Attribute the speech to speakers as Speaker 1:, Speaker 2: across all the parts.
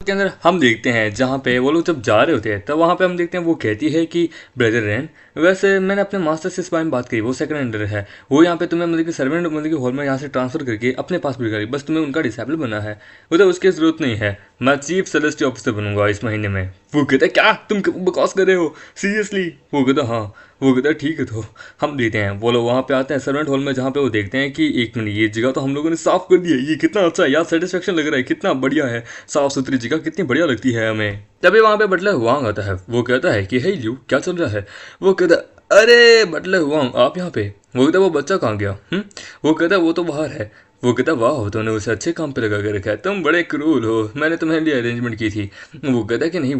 Speaker 1: के अंदर हम देखते हैं जहाँ पे वो लोग जब जा रहे होते हैं तब वहाँ पे हम देखते हैं वो कहती है कि ब्रदर रैन, वैसे मैंने अपने मास्टर से इस बारे में बात करी, वो सेकंड अंडर है, वो यहाँ पे तुम्हें मतलब कि सर्वेंट मतलब कि हॉल में यहाँ से ट्रांसफर करके अपने पास बिठा रही, बस तुम्हें उनका डिसेबल बना है, उधर उसकी जरूरत नहीं है, मैं चीफ सेलेस्टियल ऑफिसर बनूंगा इस महीने में। वो कहता है क्या तुम बकवास कर रहे हो सीरियसली? वो कहता हाँ। वो कहता है ठीक है, तो हम देते हैं। वो लोग वहाँ पे आते हैं सर्वेंट हॉल में जहाँ पे वो देखते हैं कि एक मिनट, ये जगह तो हम लोगों ने साफ कर दी है, ये कितना अच्छा है यार, सेटिस्फेक्शन लग रहा है, कितना बढ़िया है, साफ सुथरी जगह कितनी बढ़िया लगती है हमें। तभी वहाँ पे बटलर हुआंग आता है, वो कहता है कि हे यू क्या चल रहा है? वो कहता है अरे बटलर हुआंग आप यहाँ पे? वो कहता है वो बच्चा कहाँ गया? वो कहता है वो तो बाहर है। वो कहता वाह तुमने उसे अच्छे काम पे लगा के रखा है, तुम बड़े क्रूर हो, मैंने तुम्हारे लिए अरेंजमेंट की थी। वो कहता कि नहीं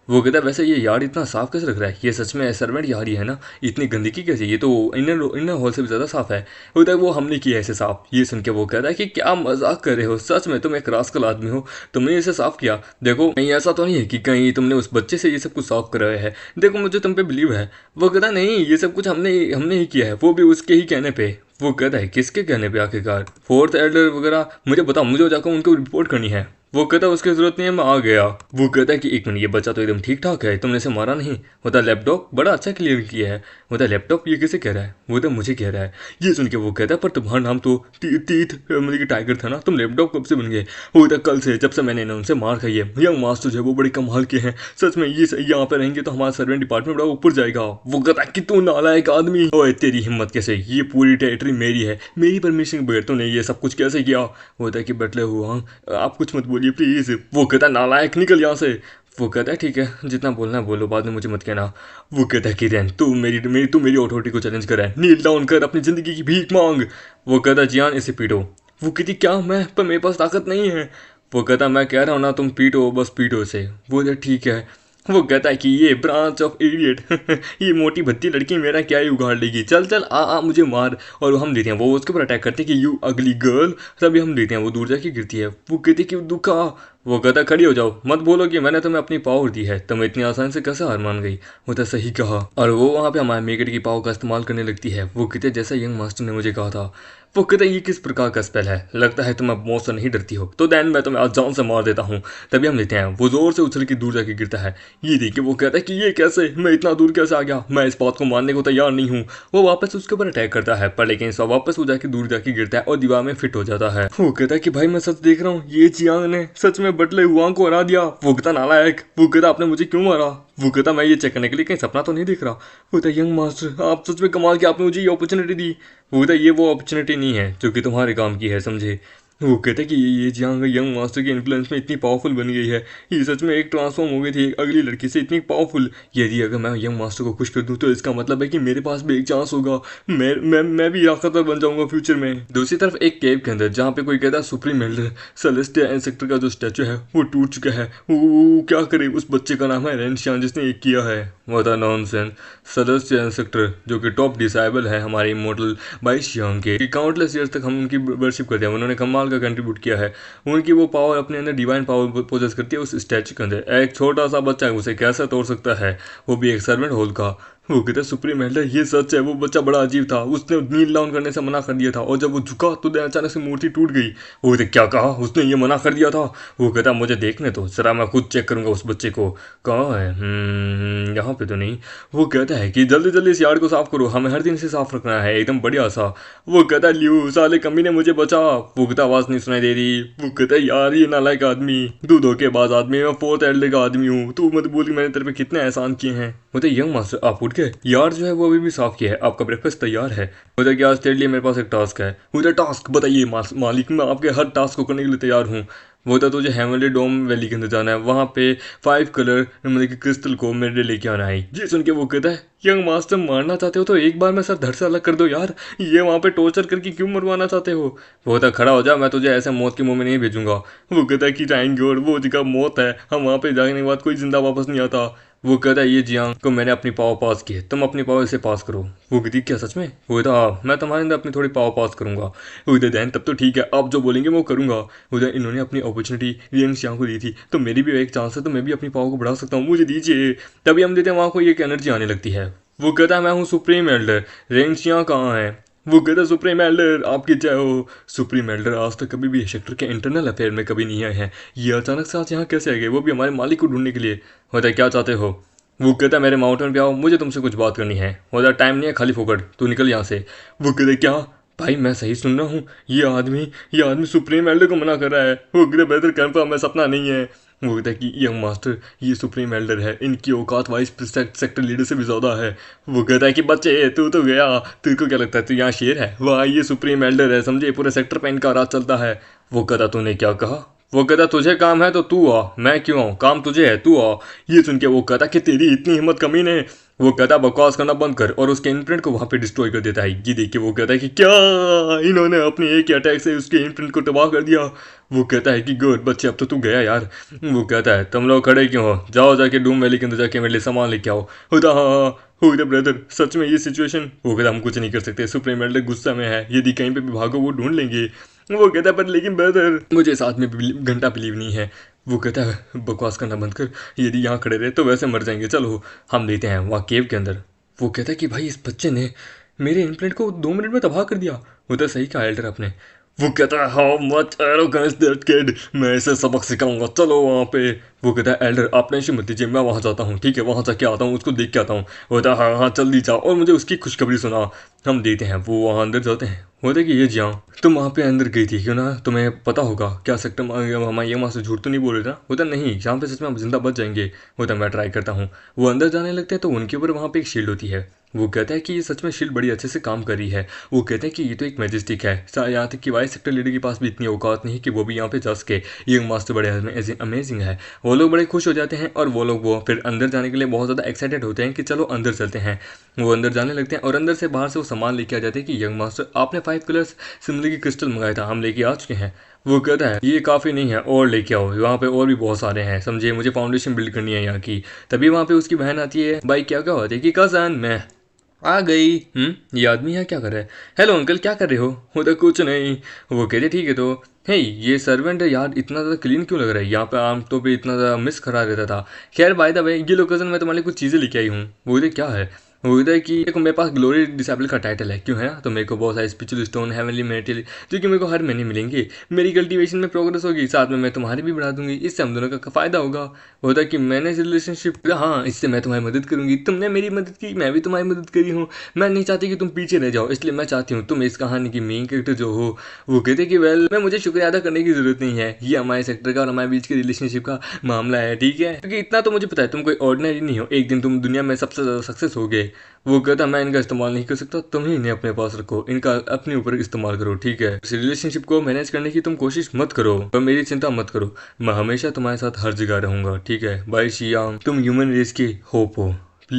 Speaker 1: वो कहता वैसे ये यार्ड इतना साफ कैसे रख रहा है, ये सच में सर्वेंट यार्ड ही है ना, इतनी गंदगी कैसे, ये तो इनर हॉल से भी ज़्यादा साफ है। वो कहता है वो हमने किया है इसे साफ। ये सुन के वो कहता है कि क्या मजाक कर रहे हो, सच में तुम एक रास्कल आदमी हो, तुमने इसे साफ किया। देखो कहीं ऐसा तो नहीं है कि कहीं तुमने उस बच्चे से ये सब कुछ साफ कराया है, देखो मुझे तुम पे बिलीव है। वो कहता नहीं ये सब कुछ हमने हमने ही किया है, वो भी उसके ही कहने पे। वो कहता है किसके कहने पे आखिरकार? फोर्थ एल्डर वगैरह मुझे बताओ, मुझे जाकर उनको रिपोर्ट करनी है। वो कहता है उसकी जरूरत नहीं है, मैं आ गया। वो कहता है कि एक मिनट, ये बच्चा तो एकदम ठीक ठाक है, तुमने इसे मारा नहीं? होता लैपटॉप बड़ा अच्छा क्लियर किया है। होता लैपटॉप ये किसे कह रहा है? वो तो मुझे कह रहा है। ये सुन के वो कहता है पर तुम्हारा नाम तो तीथ मतलब कि टाइगर था ना, तुम लैपटॉप कब से बन गए? होता कल से, जब से मैंने उनसे मार खाई है। यंग मास्टर जो है वो बड़े कमाल के हैं, सच में ये यहाँ पे रहेंगे तो हमारा सर्वेंट डिपार्टमेंट बड़ा ऊपर जाएगा। वो कहता है कि तू नालायक आदमी, ओए तेरी हिम्मत कैसे, ये पूरी टेरिटरी मेरी है, मेरी परमिशन के बगैर तूने ये सब कुछ कैसे किया? होता है कि बटले हुआ आप कुछ मत बोलिए प्लीज। वो कहता है नालायक निकल यहाँ से। वो कहता है ठीक है जितना बोलना है बोलो, बाद में मुझे मत कहना। वो कहता है कि रैन तू मेरी ऑथोरिटी को चैलेंज कर रहा है, नील डाउन कर, अपनी जिंदगी की भीख मांग। वो कहता है जियान इसे पीटो। वो कहती क्या मैं, पर मेरे पास ताकत नहीं है। वो कहता मैं कह रहा हूँ ना तुम पीटो, बस पीटो इसे। वो कहता ठीक है। वो कहता है कि ये ब्रांच ऑफ इडियट ये मोटी भद्दी लड़की मेरा क्या ही उगाड़ लेगी, चल चल आ मुझे मार। और हम देते हैं, वो उसके ऊपर अटैक करते हैं कि यू अगली गर्ल, तभी हम देते हैं, वो दूर जाके गिरती है। वो कहती है कि दुखा। वो कहता खड़ी हो जाओ, मत बोलो कि मैंने तुम्हें अपनी पावर दी है, तुम इतनी आसानी से कैसे हार मान गई? वो तो सही कहा। और वो वहाँ पे हमारे मेकेट की पावर का इस्तेमाल करने लगती है। वो कहते जैसा यंग मास्टर ने मुझे कहा था। वो कहते ये किस प्रकार का स्पेल है, लगता है तुम अब मौत से नहीं डरती हो, तो देन मैं तुम्हें आज जान से मार देता हूँ। तभी हम लेते हैं, वो जोर से उछल के दूर जाके गिरता है। ये देखिए वो कहता है कि ये कैसे, मैं इतना दूर कैसे आ गया, मैं इस बात को मानने को तैयार नहीं हूँ। वो वापस उसके ऊपर अटैक करता है, पर लेकिन इस बार वापस वो जाके दूर जाके गिरता है और दीवार में फिट हो जाता है। वो कहता है कि भाई मैं सच देख रहा हूँ, ये चियांग ने सच में बटले हुआंग को हरा दिया। वो कहता नालायक। वो कहता आपने मुझे क्यों मारा? वो कहता मैं ये चेक करने के लिए कहीं सपना तो नहीं देख रहा। वो कहता यंग मास्टर आप सच में कमाल के, आपने मुझे ये अपॉर्चुनिटी दी। वो कहता ये वो अपॉर्चुनिटी नहीं है जो कि तुम्हारे काम की है, समझे? वो कहता है कि ये जियांग यंग मास्टर के इन्फ्लुएंस में इतनी पावरफुल बन गई है, ये सच में एक ट्रांसफॉर्म हो गई थी एक अगली लड़की से, इतनी पावरफुल। यदि अगर मैं यंग मास्टर को खुश कर दूं तो इसका मतलब है कि मेरे पास भी एक चांस होगा, मैं भी ताकतवर बन जाऊंगा फ्यूचर में। दूसरी तरफ एक केव के अंदर जहाँ पे कोई कहता है सुप्रीम एल्डर सेलेस्टिया इंसेक्टर का जो स्टैचू है वो टूट चुका है, वो क्या करे, उस बच्चे का नाम है रेनशियान जिसने ये किया है। वो था नॉनसेंस। सेलेस्टिया इंसेक्टर जो कि टॉप डिसाइबल है हमारे इमोर्टल बाईशियांग के, काउंटलेस ईयर्स तक हम उनकी वर्शिप करते हैं, उन्होंने कमाल का कंट्रीब्यूट किया है। उनकी वो पावर अपने अंदर डिवाइन पावर पोजेस करती है उस स्टैचू के अंदर। एक छोटा सा बच्चा उसे कैसे तोड़ सकता है, वो भी एक सर्वेंट होल का? वो कहते सुप्रीम एल्डर ये सच है, वो बच्चा बड़ा अजीब था, उसने नील डाउन करने से मना कर दिया था, और जब वो झुका तो अचानक से मूर्ति टूट गई। वो कहते क्या कहा, उसने ये मना कर दिया था? वो कहता मुझे देखने तो जरा, मैं खुद चेक करूंगा उस बच्चे को। कहाँ है? यहाँ पे तो नहीं। वो कहता है कि जल्दी जल्दी इस यार्ड को साफ करो, हमें हर दिन से साफ रखना है, एकदम बढ़िया सा। वो कहता ल्यू साले कमी ने मुझे बचा। वो कहता आवाज नहीं सुनाई दे रही। वो कहता यार ये नालायक आदमी, तू धोखेबाज आदमी, मैं फोर्थ एल्डर का आदमी हूँ, तू मत बोल मैंने तेरे पे कितने एहसान किए हैं। बोलते यंग मास्टर आप उठ गए, यार जो है वो अभी भी साफ किया है, आपका ब्रेकफास्ट तैयार है। बोलते कि आज तेरे लिए मेरे पास एक टास्क है। बोलते टास्क बताइए मालिक, मैं आपके हर टास्क को करने के लिए तैयार हूँ। वो तो तुझे हेमली डोम वैली के अंदर जाना है, वहाँ पे 5 कलर मतलब कि क्रिस्टल को मेरे लिए लेके आना है। ये सुन के वो कहता है यंग मास्टर मारना चाहते हो तो एक बार मैं सर धड़ से अलग कर दो यार, ये वहाँ पे टॉर्चर करके क्यों मरवाना चाहते हो? वो तो खड़ा हो जा, मैं तुझे ऐसे मौत के मुंह में नहीं भेजूंगा। वो कहता है कि जाएंगे और वो जगह मौत है, हम वहाँ पे जाने के बाद कोई जिंदा वापस नहीं आता। वो कहता है ये जियांग को मैंने अपनी पावर पास की है, तुम अपनी पावर से पास करो। वो कहती क्या सच में? वो कहता हाँ मैं तुम्हारे अंदर अपनी थोड़ी पावर पास करूंगा। वो कहते दैन तब तो ठीक है, आप जो बोलेंगे मैं वो करूंगा। उधर इन्होंने अपनी अपॉर्चुनिटी रियंग जियांग को दी थी, तो मेरी भी एक चांस है, तो मैं भी अपनी पावर को बढ़ा सकता हूँ, मुझे दीजिए। तभी हम देते हैं वहाँ को एक एनर्जी आने लगती है। वो कहता है मैं हूँ सुप्रीम एल्डर, रियंग जियांग कहाँ है? वो कहता है सुप्रीम एल्डर आपकी जय हो। सुप्रीम एल्डर आज तक कभी भी सेक्टर के इंटरनल अफेयर में कभी नहीं आए हैं, ये अचानक से आज यहाँ कैसे आ गए, वो भी हमारे मालिक को ढूंढने के लिए। होता है क्या चाहते हो? वो कहता है मेरे माउंटेन पे आओ, मुझे तुमसे कुछ बात करनी है। होता है टाइम नहीं है खाली फोकट, तू निकल यहाँ से। वो कहते क्या भाई मैं सही सुन रहा हूँ, ये आदमी सुप्रीम एल्डर को मना कर रहा है। वो कहते बेहतर कंफर्म है, सपना नहीं है। वो कहता है कि यंग मास्टर ये सुप्रीम एल्डर है, इनकी औकात वाइस सेक्टर लीडर से भी ज़्यादा है। वो कहता है कि बच्चे तू तो गया, तेरे को क्या लगता है तू यहाँ शेर है? वाह ये सुप्रीम एल्डर है, समझे पूरे सेक्टर पे इनका राज चलता है। वो कहता तूने क्या कहा? वो कहता तुझे काम है तो तू आ, मैं क्यों आऊँ, काम तुझे है तू आ। ये सुन के वो कहता कि तेरी इतनी हिम्मत कमी ने। वो कहता बकवास करना बंद कर और उसके इम्प्रिंट को वहाँ पे डिस्ट्रॉय कर देता है। ये देख के वो कहता है कि क्या इन्होंने अपने एक ही अटैक से उसके इम्प्रिंट को तबाह कर दिया। वो कहता है कि गुड बच्चे अब तो तू गया यार। वो कहता है तुम लोग खड़े क्यों हो, जाओ जाके डूम वैली के अंदर जाके मेरे लिए सामान लेके आओ। होता हाँ हो गया ब्रदर, सच में ये सिचुएशन। वो कहता हम कुछ नहीं कर सकते, सुप्रीम एल्डर गुस्सा में है, यदि कहीं पे भी भागो वो ढूंढ लेंगे। वो कहता है पर लेकिन ब्रदर मुझे इस आदमी पे घंटा बिलीव नहीं है। वो कहता है बकवास करना बंद कर, यदि यहाँ खड़े रहे तो वैसे मर जाएंगे, चलो हम लेते हैं वहाँ केव के अंदर। वो कहता है कि भाई इस बच्चे ने मेरे इम्प्लेंट को 2 मिनट में तबाह कर दिया। वो तो सही कहा एल्डर आपने। वो कहता है how much arrogance that kid, मैं इसे सबक सिखाऊंगा, चलो वहाँ पे। वो कहता है एल्डर आप टेंशन मत लीजिए, मैं वहाँ जाता हूँ, ठीक है वहाँ जाके आता हूँ, उसको देख के आता हूँ। वो कहता है हाँ हाँ जल्दी जाओ और मुझे उसकी खुशखबरी सुना। हम देते हैं वो वहाँ अंदर जाते हैं। होता है कि ये जिया तुम वहाँ पे अंदर गई थी क्यों ना, तुम्हें पता होगा क्या सेक्टर हमारे यहाँ से झूठ तो नहीं बोल रहे था? होता नहीं यहाँ पे सच में हम जिंदा बच जाएंगे। होता मैं ट्राई करता हूँ। वो अंदर जाने लगते हैं तो उनके ऊपर वहाँ पे एक शील्ड होती है। वो कहता है कि ये सच में शील्ड बड़ी अच्छे से काम कर रही है। वो कहते हैं कि ये तो एक मैजिस्टिक है, यहाँ तक कि वाइस सेक्टर लीडर के पास भी इतनी औकात नहीं कि वो भी यहाँ पे जा सके, ये मास्टर बड़े अमेजिंग है। वो लोग बड़े खुश हो जाते हैं और वो फिर अंदर जाने के लिए बहुत ज़्यादा एक्साइटेड होते हैं कि चलो अंदर चलते हैं। वो अंदर जाने लगते हैं और अंदर से बाहर से वो सामान लेके आ जाते हैं कि यंग मास्टर आपने 5 कलर्स सिमिलर की क्रिस्टल मंगाया था, हम लेके आ चुके हैं। वो कहता है ये काफ़ी नहीं है और लेके आओ, वहाँ पे और भी बहुत सारे हैं, समझे मुझे फाउंडेशन बिल्ड करनी है यहाँ की। तभी वहाँ पे उसकी बहन आती है। भाई क्या क्या होता है कि कज़न मैं आ गई। ये आदमी यहाँ क्या कर रहा है? हेलो अंकल क्या कर रहे हो? वो तो कुछ नहीं। वो कहते ठीक है तो हे ये सर्वेंट यार इतना ज़्यादा क्लीन क्यों लग रहा है, यहाँ पे आम तो भी इतना ज़्यादा मिस करा रहता था। खैर बाय द वे ये लो कज़न मैं तुम्हारे लिए कुछ चीज़ें लेके आई हूँ। वो कहते क्या है? वो कहता है कि देखो मेरे पास ग्लोरी डिसेबल का टाइटल है, क्यों है? तो मेरे को बहुत सारे स्पिरिचुअल स्टोन हेवनली मेटेरियल जो कि मेरे को हर महीने मिलेंगे, मेरी कल्टीवेशन में प्रोग्रेस होगी, साथ में मैं तुम्हारी भी बढ़ा दूंगी, इससे हम दोनों का फ़ायदा होगा। होता है कि मैंने रिलेशनशिप हाँ इससे मैं तुम्हारी मदद करूंगी, तुमने मेरी मदद की मैं भी तुम्हारी मदद करी हूँ, मैं नहीं चाहती कि तुम पीछे रह जाओ, इसलिए मैं चाहती हूँ तुम इस कहानी की मेन कैरेक्टर जो हो। वो कहते कि वेल मैं मुझे शुक्रिया अदा करने की ज़रूरत नहीं है, ये हमारे सेक्टर का और हमारे बीच के रिलेशनशिप का मामला है, ठीक है? क्योंकि इतना तो मुझे पता है तुम कोई ऑर्डिनरी नहीं हो, एक दिन तुम दुनिया में सबसे ज़्यादा सक्सेस हो गए। वो कहता मैं इनका इस्तेमाल नहीं कर सकता, तुम ही इन्हें अपने पास रखो, इनका अपने ऊपर इस्तेमाल करो, ठीक है? इस रिलेशनशिप को मैनेज करने की तुम कोशिश मत करो और मेरी चिंता मत करो, मैं हमेशा तुम्हारे साथ हर जगह रहूंगा, ठीक है? बाय शियांग तुम ह्यूमन रेस की होप हो।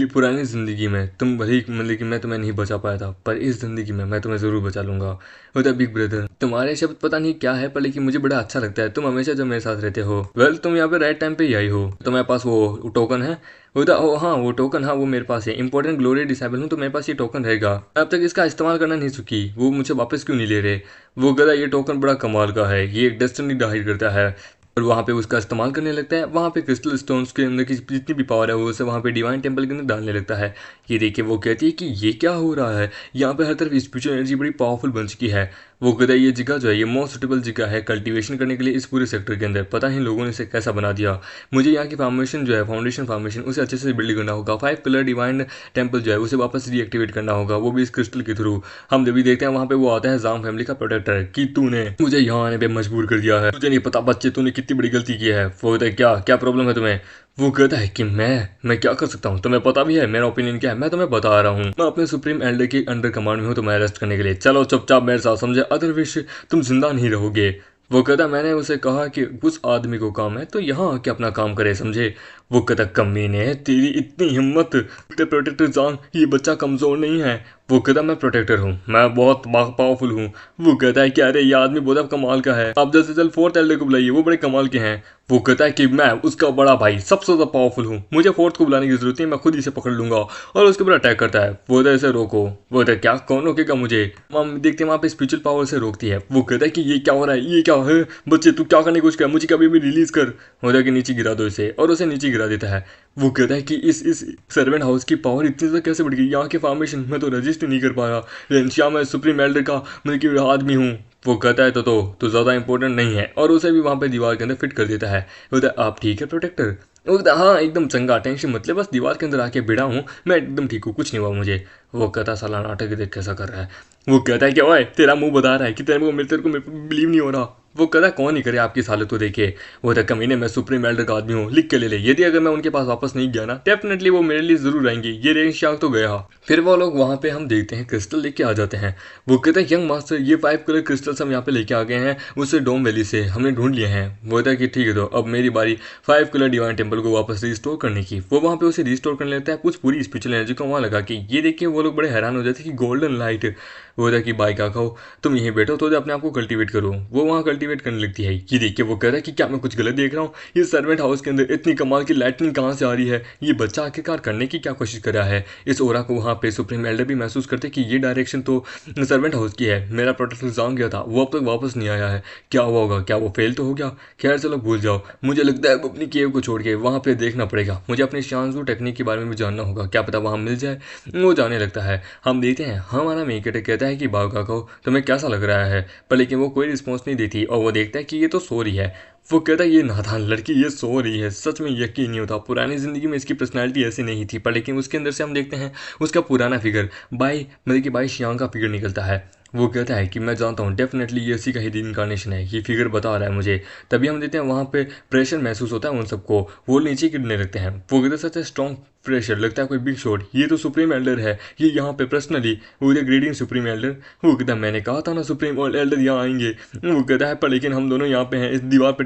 Speaker 1: पुरानी ज़िंदगी में तुम भले मतलब कि मैं तुम्हें नहीं बचा पाया था, पर इस ज़िंदगी में मैं तुम्हें ज़रूर बचा लूंगा। होता बिग ब्रदर तुम्हारे शब्द पता नहीं क्या है पर लेकिन मुझे बड़ा अच्छा लगता है, तुम हमेशा जो मेरे साथ रहते हो। वेल तुम यहाँ पे राइट टाइम पे ही आई हो। तुम्हारे पास वो टोकन है? होता हाँ वो टोकन, हाँ वो मेरे पास है, इंपॉर्टेंट ग्लोरी डिसेबल हूँ तो मेरे पास ये टोकन रहेगा। अब तक इसका इस्तेमाल करना नहीं सीखी, वो मुझे वापस क्यों नहीं ले रहे? वो कहता ये टोकन बड़ा कमाल का है, ये एक डेस्टिनी डाहिर करता है और वहाँ पे उसका इस्तेमाल करने लगता है। वहाँ पे क्रिस्टल स्टोन्स के अंदर की जितनी भी पावर है वो उसे वहाँ पे डिवाइन टेम्पल के अंदर डालने लगता है। ये देखिए वो कहती है कि ये क्या हो रहा है, यहाँ पे हर तरफ स्पिरिचुअल एनर्जी बड़ी पावरफुल बन चुकी है। वो कहता है ये जगह जो है ये मोस्ट सुटेबल जगह है कल्टीवेशन करने के लिए इस पूरे सेक्टर के अंदर, पता नहीं लोगों ने इसे कैसा बना दिया। मुझे यहाँ की फार्मेशन जो है फाउंडेशन फार्मेशन उसे अच्छे से बिल्ड करना होगा, 5 कलर डिवाइन टेम्पल जो है उसे वापस रीएक्टिवेट करना होगा, वो भी इस क्रिस्टल के थ्रू। हम जब भी देखते हैं वहाँ पे वो आता है जांग फैमिली का प्रोटेक्टर कि तूने मुझे यहाँ आने पर मजबूर कर दिया है, तुझे नहीं पता बच्चे तूने कितनी बड़ी गलती की है। वो कहता है क्या क्या प्रॉब्लम है तुम्हें? वो कहता है कि मैं क्या कर सकता हूँ, तुम्हें पता भी है मेरा ओपिनियन क्या है, मैं तुम्हें बता रहा हूँ, मैं अपने सुप्रीम एल्डर के अंडर कमांड में हूँ तुम्हें अरेस्ट करने के लिए, चलो चुपचाप मेरे साथ, समझे? अदरवाइज तुम जिंदा नहीं रहोगे। वो कहता मैंने उसे कहा कि उस आदमी को काम है तो यहाँ आके अपना काम करे, समझे? वो कहता कमीने तेरी इतनी हिम्मत, प्रोटेक्टर जांग ये बच्चा कमज़ोर नहीं है। वो कहता मैं प्रोटेक्टर हूँ, मैं बहुत पावरफुल हूँ। वो कहता है कि अरे ये आदमी बहुत कमाल का है, आप जल्द से जल्द 4th एल्डर को बुलाइए, वो बड़े कमाल के हैं। वो कहता है कि मैं उसका बड़ा भाई सबसे ज़्यादा पावरफुल हूँ, मुझे 4th को बुलाने की जरूरत नहीं, मैं खुद इसे पकड़ लूंगा, और उसके ऊपर अटैक करता है। वो कहता है इसे रोको। वो कहता है क्या कौन रोकेगा मुझे? हम देखते हैं वहाँ पे स्पिरिचुअल पावर से रोकती है। वो कहता है कि ये क्या हो रहा है, ये क्या है बच्चे, तू क्या करने की कोशिश कर, मुझे कभी भी रिलीज कर। होता है कि नीचे गिरा दो इसे, और उसे नीचे गिरा देता है। वो कहता है कि इस सर्वेंट हाउस की पावर इतनी ज़्यादा कैसे बढ़ गई, यहाँ के फॉर्मेशन मैं तो रजिस्ट नहीं कर पा रहा, रेंशिया मैं सुप्रीम एल्डर का मतलब कि आदमी हूँ। वो कहता है तो ज़्यादा इंपॉर्टेंट नहीं है, और उसे भी वहाँ पे दीवार के अंदर फिट कर देता है। वो कहता है आप ठीक है प्रोटेक्टर? वो कहता है हाँ एकदम चंगा, टेंशन मतलब बस दीवार के अंदर आके भिड़ा हूँ, मैं एकदम ठीक हूँ, कुछ नहीं हुआ मुझे। वो कहता है साला नाटक देख कैसा कर रहा है। वो कहता है कि ओए तेरा मुंह बता रहा है कि तेरे को बिलीव नहीं हो रहा। वो कहता कौन ही करे आपकी हालत तो देखे। वो था कमीने मैं सुप्रीम एल्डर का आदमी हूँ, लिख के ले ले, यदि अगर मैं उनके पास वापस नहीं गया ना डेफिनेटली वो मेरे लिए जरूर आएंगे, ये रेंज शाह तो गया। फिर वो लोग वहाँ पे हम देखते हैं क्रिस्टल लेके आ जाते हैं। वो कहते हैं यंग मास्टर ये 5 कलर क्रिस्टल्स हम यहाँ पे लेके आ गए हैं उससे डोम वैली से, हमने ढूंढ लिए हैं। वो कहता है कि ठीक है तो अब मेरी बारी 5 कलर डिवाइन टेम्पल को वापस रिस्टोर करने की। वो वहाँ पे उसे रिस्टोर कर लेता है कुछ पूरी स्पिरिचुअल एनर्जी को वहाँ लगा के। ये देखिए वो लोग बड़े हैरान हो जाते हैं कि गोल्डन लाइट। वो था कि बाई का खाओ तुम यहीं बैठो तो अपने आप को कल्टीवेट करो। वो वहाँ कल्टीवेट करने लगती है। ये देखिए वो कह रहा है कि क्या मैं कुछ गलत देख रहा हूँ, ये सर्वेंट हाउस के अंदर इतनी कमाल की लाइटनिंग कहाँ से आ रही है, ये बच्चा आखिरकार करने की क्या कोशिश कर रहा है। इस ओरा को वहाँ पे सुप्रीम एल्डर भी महसूस करते कि ये डायरेक्शन तो सर्वेंट हाउस की है, मेरा प्रोटेक्टर एग्जाम गया था वो अब तक वापस नहीं आया है, क्या हुआ होगा, क्या वो फेल तो हो गया। खैर चलो भूल जाओ, मुझे लगता है अपनी केव को छोड़ के वहाँ पे देखना पड़ेगा, मुझे अपनी शांजू टेक्निक के बारे में भी जानना होगा, क्या पता वहाँ मिल जाए। वो जाने लगता है। हम देखते हैं हमारा मेकेटर कहता है कि बागा को तुम्हें कैसा लग रहा है, पर लेकिन वो कोई रिस्पॉन्स नहीं देती और वो देखता है कि ये तो सो रही है। वो कहता है ये नादान लड़की ये सो रही है, सच में यकीन नहीं होता, पुरानी ज़िंदगी में इसकी पर्सनालिटी ऐसी नहीं थी, पर लेकिन उसके अंदर से हम देखते हैं उसका पुराना फिगर बाई मतलब कि बाई शियांग का फिगर निकलता है। वो कहता है कि मैं जानता हूँ डेफिनेटली ये इसी का ही इनकारनेशन है, ये फिगर बता रहा है मुझे। तभी हम देखते हैं वहाँ पे प्रेशर महसूस होता है उन सबको, वो नीचे गिरने लगते हैं। वो कहते सच है स्ट्रॉन्ग प्रेशर, लगता है कोई बिग शॉट, ये तो सुप्रीम एल्डर है, ये यहाँ पे पर्सनली वो ग्रेडियंट सुप्रीम एल्डर। वो कहता है मैंने कहा था ना सुप्रीम एल्डर यहाँ आएंगे। वो कहता है पर लेकिन हम दोनों यहाँ पे हैं इस दीवार पे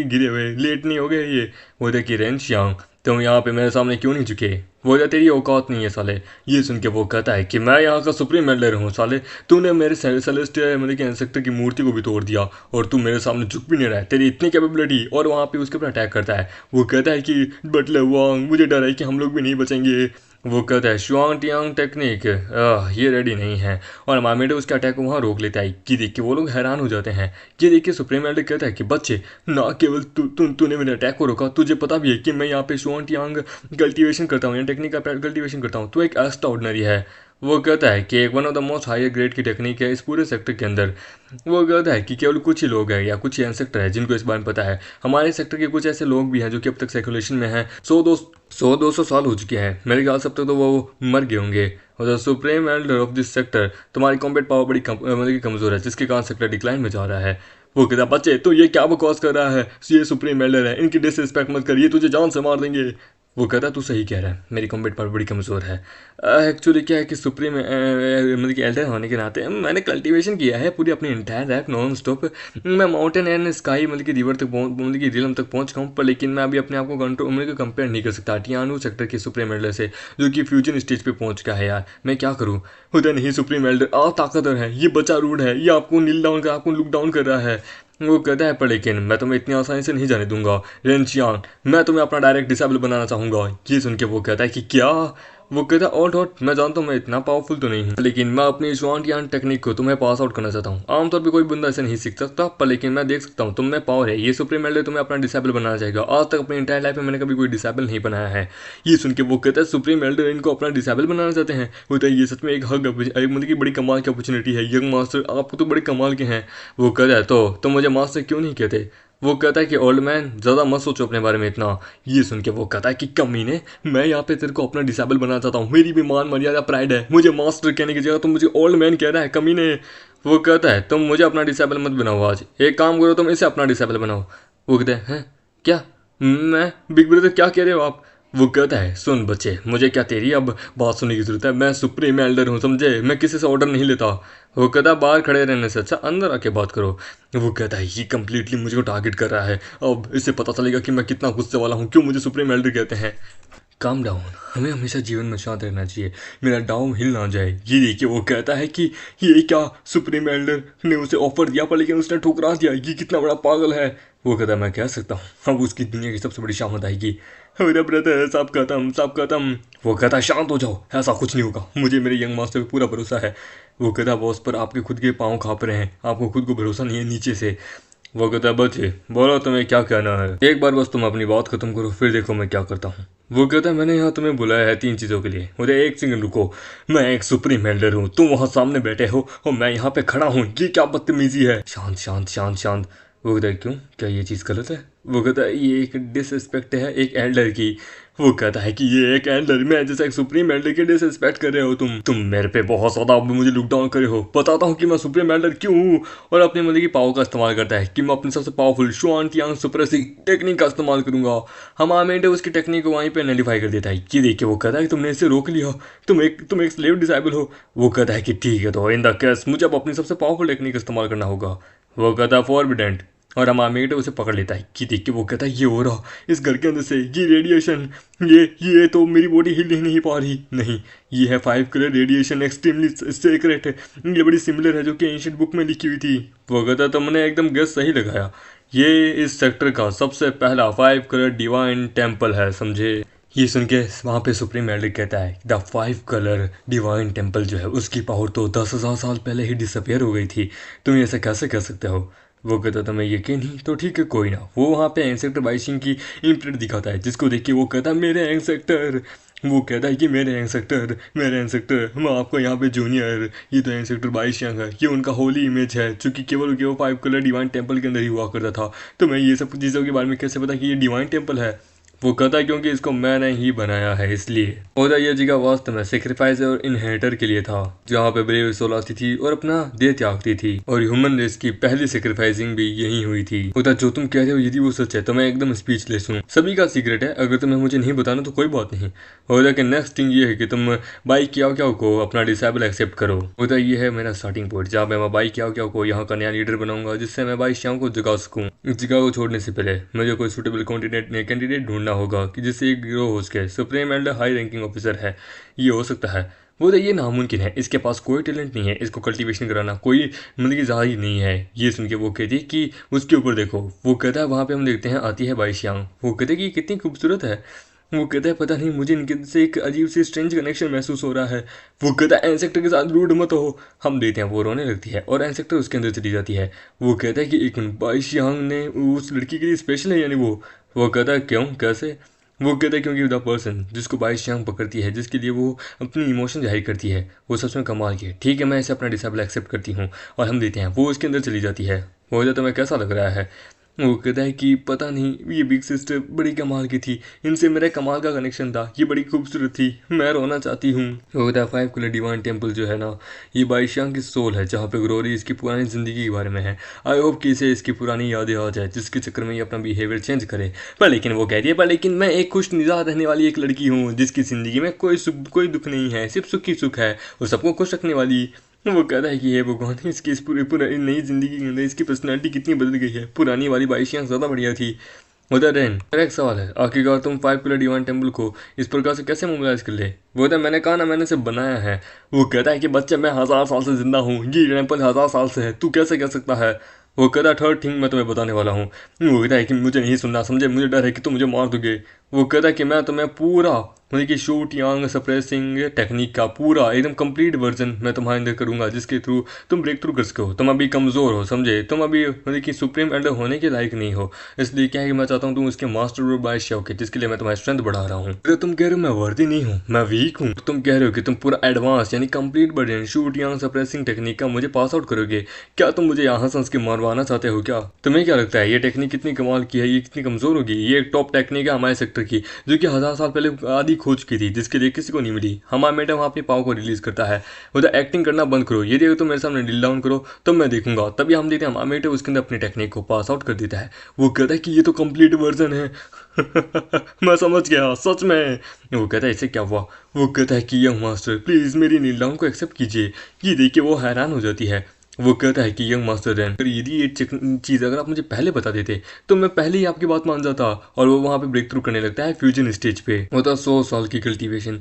Speaker 1: गिरे हुए, लेट नहीं हो गए ये। वो देखिए रेंश यांग तुम यहाँ पे मेरे सामने क्यों नहीं झुके। वो कहता तेरी औकात नहीं है साले। ये सुन के वो कहता है कि मैं यहाँ का सुप्रीम एल्डर हूँ साले, तूने मेरे सेलेस्टियल मतलब कि एंसेक्टर की मूर्ति को भी तोड़ दिया और तू मेरे सामने झुक भी नहीं रहा है, तेरी इतनी कैपेबिलिटी, और वहाँ पे उसके ऊपर अटैक करता है। वो कहता है कि बटले वांग मुझे डर है कि हम लोग भी नहीं बचेंगे। वो कहता है शुआंग टियांग टेक्निक ये रेडी नहीं है, और मामेडो उसके अटैक को वहाँ रोक लेता है। कि देख के वो लोग हैरान हो जाते हैं। ये देख के सुप्रीम एल्डर कहता है कि बच्चे ना केवल तूने मेरे अटैक को रोका, तुझे पता भी है कि मैं यहाँ पे शुआंग टियांग कल्टीवेशन करता हूँ या टेक्निक का कल्टीवेशन करता हूँ, तो एक एक्स्ट्रा ऑर्डिनरी है। वो कहता है कि एक one of the most higher grade की टेक्निक है इस पूरे सेक्टर के अंदर। वो कहता है कि केवल कुछ ही लोग हैं या कुछ ही सेक्टर है जिनको इस बारे में पता है, हमारे सेक्टर के कुछ ऐसे लोग भी हैं जो कि अब तक सर्कुलेशन में हैं, 100-200 साल हो चुके हैं, मेरे ख्याल से अब तक तो वो मर गए होंगे। और supreme Elder of this sector तुम्हारी कॉम्बैट पावर बड़ी मतलब कि कमज़ोर है, जिसके कारण सेक्टर डिक्लाइन में जा रहा है। वो कहता बच्चे तो ये क्या बकवास कर रहा है, ये सुप्रीम एल्डर है, इनकी डिसरिस्पेक्ट मत कर, ये तुझे जान से मार देंगे। वो कहता तू सही कह रहा है, मेरी कॉम्बैट पावर बड़ी कमज़ोर है। एक्चुअली क्या है कि सुप्रीम मतलब कि एल्डर होने के नाते मैंने कल्टीवेशन किया है पूरी अपनी इंटायर लाइफ नॉन स्टॉप। मैं माउंटेन एंड स्काई मतलब कि रिवर तक मतलब कि रिलम तक पहुंच गया हूँ, पर लेकिन मैं अभी अपने आप को कंट्रोल मतलब कि कंपेयर नहीं कर सकता टियानो सेक्टर के सुप्रीम एल्डर से, जो कि फ्यूजन स्टेज पे पहुंच गया है। यार मैं क्या करूँ। होता नहीं सुप्रीम एल्डर आप ताकतवर है, ये बच्चा रूड है, ये आपको नील डाउन कर आपको लुक डाउन कर रहा है। वो कहता है पर लेकिन मैं तुम्हें इतनी आसानी से नहीं जाने दूंगा रेंचियान, मैं तुम्हें अपना डायरेक्ट डिसेबल बनाना चाहूंगा। ये सुन के वो कहता है कि क्या। वो कहता है ऑल डॉट मैं जानता हूँ मैं इतना पावरफुल तो नहीं हूँ, लेकिन मैं अपनी स्वांटियान टेक्निक को तुम्हें पास आउट करना चाहता हूँ। आमतौर पर कोई बंदा ऐसे नहीं सीख सकता, पर लेकिन मैं देख सकता हूँ तुम में पावर है, ये सुप्रीम एल्डर तुम्हें अपना डिसेबल बनाना चाहेगा। आज तक अपनी इंटायर लाइफ में मैंने कभी कोई डिसेबल नहीं बनाया है। ये सुन के वो कहता है सुप्रीम एल्डर इनको अपना डिसेबल बनाना चाहते हैं। होता है ये सच में एक हक मतलब की बड़ी कमाल की अपॉर्चुनिटी है, यंग मास्टर आपको तो बड़े कमाल के हैं। वो कहता है तो मुझे मास्टर क्यों नहीं कहते। वो कहता है कि ओल्ड मैन ज़्यादा मत सोचो अपने बारे में इतना। ये सुन के वो कहता है कि कमीने मैं यहाँ पे तेरे को अपना डिसेबल बनाना चाहता हूँ, मेरी भी मान मर्यादा प्राइड है, मुझे मास्टर कहने की जगह तुम मुझे ओल्ड मैन कह रहा है कमीने। वो कहता है तुम मुझे अपना डिसेबल मत बनाओ, आज एक काम करो तुम इसे अपना डिसेबल बनाओ। वो कहते हैं क्या मैं बिग ब्रदर क्या कह रहे हो आप। वो कहता है सुन बच्चे मुझे क्या तेरी अब बात सुनने की जरूरत है, मैं सुप्रीम एल्डर हूँ समझे, मैं किसी से ऑर्डर नहीं लेता। वो कहता है बाहर खड़े रहने से अच्छा अंदर आके बात करो। वो कहता है ये कंप्लीटली मुझे को टारगेट कर रहा है, अब इससे पता चलेगा कि मैं कितना गुस्से वाला हूँ, क्यों मुझे सुप्रीम एल्डर कहते हैं। काम डाउन, हमें हमेशा जीवन में शांत रहना चाहिए, मेरा डाउन हिल ना जाए। ये देखिए वो कहता है कि ये क्या सुप्रीम एल्डर ने उसे ऑफर दिया पर लेकिन उसने ठुकरा दिया, ये कितना बड़ा पागल है। वो कहता है मैं कह सकता हूँ अब उसकी दुनिया की सबसे बड़ी शामत आएगी। अरे ब्रदर सब खत्म सब खत्म। वो कहता है शांत हो जाओ, ऐसा कुछ नहीं होगा, मुझे मेरे यंग मास्टर पे पूरा भरोसा है। वो कहता है बॉस पर आपके खुद के पाँव काँप रहे हैं, आपको खुद को भरोसा नहीं है नीचे से। वो कहता है बच्चे बोलो तुम्हें क्या कहना है, एक बार बस तुम अपनी बात खत्म करो फिर देखो मैं क्या करता हूँ। वो कहता है मैंने यहाँ तुम्हें बुलाया है 3 चीज़ों के लिए, मुझे एक सेकंड रुको, मैं एक सुप्रीम एल्डर हूँ, तुम वहाँ सामने बैठे हो और मैं यहाँ पे खड़ा हूँ, ये क्या बदतमीजी है। शांत शांत शांत शांत। वो कहता है क्यों, क्या ये चीज़ गलत है। वो कहता है ये एक डिसरिस्पेक्ट है एक एल्डर की। वो कहता है कि ये एक एल्डर, मैं जैसा एक सुप्रीम एल्डर की डिसरिस्पेक्ट कर रहे हो तुम मेरे पे बहुत ज़्यादा मुझे लुक डाउन करे हो। बताता हूँ कि मैं सुप्रीम एल्डर क्यों हूँ। और अपनी मतलब की पावर का इस्तेमाल करता है कि मैं अपनी सबसे पावरफुल शुआन सुप्रेसिंग टेक्निक का इस्तेमाल करूंगा। हमामेंट उसकी टेक्निक को वहीं पे नलिफाई कर देता है कि देखिए। वो कहता है कि तुमने इसे रोक लिया, तुम एक स्लेव डिसेबल हो। वो कहता है कि ठीक है तो इन द केस मुझे अब अपनी सबसे पावरफुल टेक्निक इस्तेमाल करना होगा। वो कहता है फॉरबिडेंट। और हमामेट उसे पकड़ लेता है कि देखिए। वो कहता है ये हो रहा इस घर के अंदर से ये रेडिएशन, ये तो मेरी बॉडी हिल ही नहीं पा रही। नहीं, ये है 5 कलर रेडिएशन एक्सट्रीमली सीक्रेट है, ये बड़ी सिमिलर है जो कि एंशिएंट बुक में लिखी हुई थी। वो कहता तुमने एकदम गेस सही लगाया, ये इस सेक्टर का सबसे पहला 5 कलर डिवाइन टेम्पल है, समझे। ये सुन के वहाँ पे सुप्रीम एल्डर कहता है द 5 कलर डिवाइन टेम्पल जो है उसकी पावर तो 10,000 साल पहले ही डिसअपियर हो गई थी, तुम ऐसे कैसे कह सकते हो। वो कहता था मैं यकीन ही तो ठीक है कोई ना। वो वहाँ पे एंसेक्टर 22 की इम्प्रिंट दिखाता है जिसको देख के वो कहता है मेरे एंसेक्टर। वो कहता है कि मेरे एंसेक्टर मैं आपको यहाँ पे जूनियर, ये तो एंसेक्टर 22 है, ये उनका होली इमेज है जो कि केवल वो 5 कलर डिवाइन टेम्पल के अंदर ही हुआ करता था। तो मैं ये सब चीज़ों के बारे में कैसे पता कि ये डिवाइन टेम्पल है। वो कहता है क्योंकि इसको मैंने ही बनाया है इसलिए। और ये जगह वास्तव में सेक्रीफाइस और इनहेरिटर के लिए था, जहाँ पे ब्रेव सोल आती थी और अपना देह त्यागती थी। और ह्यूमन रेस की पहली सेक्रीफाइसिंग भी यही हुई थी। उधर जो तुम कह रहे हो यदि वो सच है तो मैं एकदम स्पीचलेस हूँ। सभी का सीक्रेट है, अगर तुम्हें मुझे नहीं बताना तो कोई बात नहीं। और कि नेक्स्ट थिंग ये है कि तुम बाई क्या क्या को अपना डिसेबल एक्सेप्ट करो। उधर ये है मेरा स्टार्टिंग पॉइंट, जहाँ पे मैं बाई क्या क्या को यहाँ का नया लीडर बनाऊंगा, जिससे मैं बाई श्याम को जगा सकूँ। इस जगह को छोड़ने से पहले मुझे कोई सुटेबल कैंडिडेट ढूंढना होगा कि जिससे एक गिरोह हो सके। Supreme Elder high ranking officer है, ये हो सकता है। वो तो ये नामुमकिन है, इसके पास कोई टैलेंट नहीं है, इसको कल्टीवेशन कराना कोई मतलब की ज़्यादा ही नहीं है। ये सुन के वो कहती कि उसके ऊपर देखो। वो कहता है वहाँ पे हम देखते हैं आती है बाई श्याम। वो कहते हैं कि कितनी खूबसूरत है। वो कहता है पता नहीं मुझे इनके से एक अजीब सी स्ट्रेंज कनेक्शन महसूस हो रहा है। वो कहता है एंसेक्टर के साथ रूड मत हो। हम देते हैं वो रोने लगती है और एंसेक्टर उसके अंदर चली जाती है। वो कहता है कि एक बाई श्याम ने उस लड़की के लिए स्पेशल है यानी वो कहता है क्यों कैसे। वो कहता है क्योंकि द पर्सन जिसको बाई श्याम पकड़ती है, जिसके लिए वो अपनी इमोशन जाहिर करती है, वो सच में कमाल की है। ठीक है मैं इसे अपना डिसेबल एक्सेप्ट करती हूँ और हम देते हैं वो उसके अंदर चली जाती है। वो कहता तुम्हें कैसा लग रहा है। वो कहता है कि पता नहीं ये बिग सिस्टर बड़ी कमाल की थी, इनसे मेरा कमाल का कनेक्शन था, ये बड़ी खूबसूरत थी, मैं रोना चाहती हूँ। वो कहता है 5 कलर डिवाइन टेम्पल जो है ना, ये बाईशांग की सोल है, जहाँ पे ग्लोरी इसकी पुरानी ज़िंदगी के बारे में है। आई होप कि इसे इसकी पुरानी यादें आ जाए, जिसके चक्कर में ये अपना बिहेवियर चेंज करे। पर लेकिन वो कह रही है पर लेकिन मैं एक खुश मिजाज रहने वाली एक लड़की हूँ जिसकी ज़िंदगी में कोई दुख नहीं है, सिर्फ सुख ही सुख है, और सबको खुश रखने वाली। वो कहता है कि ये भगवान इसकी इस पूरी नई जिंदगी के अंदर इसकी पर्सनैलिटी कितनी बदल गई है, पुरानी वाली बाईशियाँ ज़्यादा बढ़िया थी। उधर रेन मेरा एक सवाल है, आखिरकार तुम 5 कलर डिवाइन टेम्पल को इस प्रकार से कैसे मोबिलाइज कर ले। वो तो मैंने कहा ना मैंने इसे बनाया है। वो कहता है कि बच्चे मैं 1000 साल से जिंदा हूँ, ये टेम्पल 1000 साल से है, तू कैसे कह सकता है। वो कहता है थर्ड थिंग मैं तुम्हें बताने वाला हूँ। वो कहता है कि मुझे नहीं सुनना समझे, मुझे डर है कि तुम मुझे मार दोगे। वो कहता है कि मैं तुम्हें पूरा मतलब कि शूट यांग सप्रेसिंग टेक्निक का पूरा एकदम कंप्लीट वर्जन मैं तुम्हारे अंदर करूंगा, जिसके थ्रू तुम ब्रेक थ्रू कर सको। तुम अभी कमज़ोर हो समझे, तुम अभी मतलब कि सुप्रीम एल्डर होने के लायक नहीं हो, इसलिए क्या है कि मैं चाहता हूँ तुम उसके मास्टर रूप बादशाह के, जिसके लिए मैं तुम्हारी स्ट्रेंथ बढ़ा रहा हूँ। तो तुम कह रहे हो मैं वर्दी नहीं हूँ, मैं वीक हूँ। तुम कह रहे हो कि तुम पूरा एडवांस यानी कंप्लीट वर्जन शूट यांग सप्रेसिंग टेक्निक का मुझे पास आउट करोगे। क्या तुम मुझे यहाँ संस के मारवाना चाहते हो क्या। तुम्हें क्या लगता है ये टेक्निक कितनी कमाल की है, ये कितनी कमज़ोर होगी। ये एक टॉप टेक्निक है हमारे सेक्टर की, जो कि 1000 साल पहले आदि खोज की थी, जिसके लिए किसी को नहीं मिली। हमारा मैडम अपनी पावर को रिलीज करता है। उधर एक्टिंग करना बंद करो, यदि अगर तुम मेरे सामने डील डाउन करो तो मैं देखूंगा। तभी हम देते हैं हमारा मैडम उसके अंदर अपनी टेक्निक को पास आउट कर देता है। वो कहता है कि ये तो कंप्लीट वर्जन है। मैं समझ गया सच में। वो कहता है इससे क्या हुआ। वो कहता है कि यंग मास्टर प्लीज मेरी नील डाउन को एक्सेप्ट कीजिए। ये देखिए वो हैरान हो जाती है। वो कहता है कि यंग मास्टर रैन अगर यदि ये चीज़ अगर आप मुझे पहले बता देते तो मैं पहले ही आपकी बात मान जाता। और वो वहाँ पे ब्रेक थ्रू करने लगता है फ्यूजन स्टेज पे। होता 100 साल की कल्टीवेशन।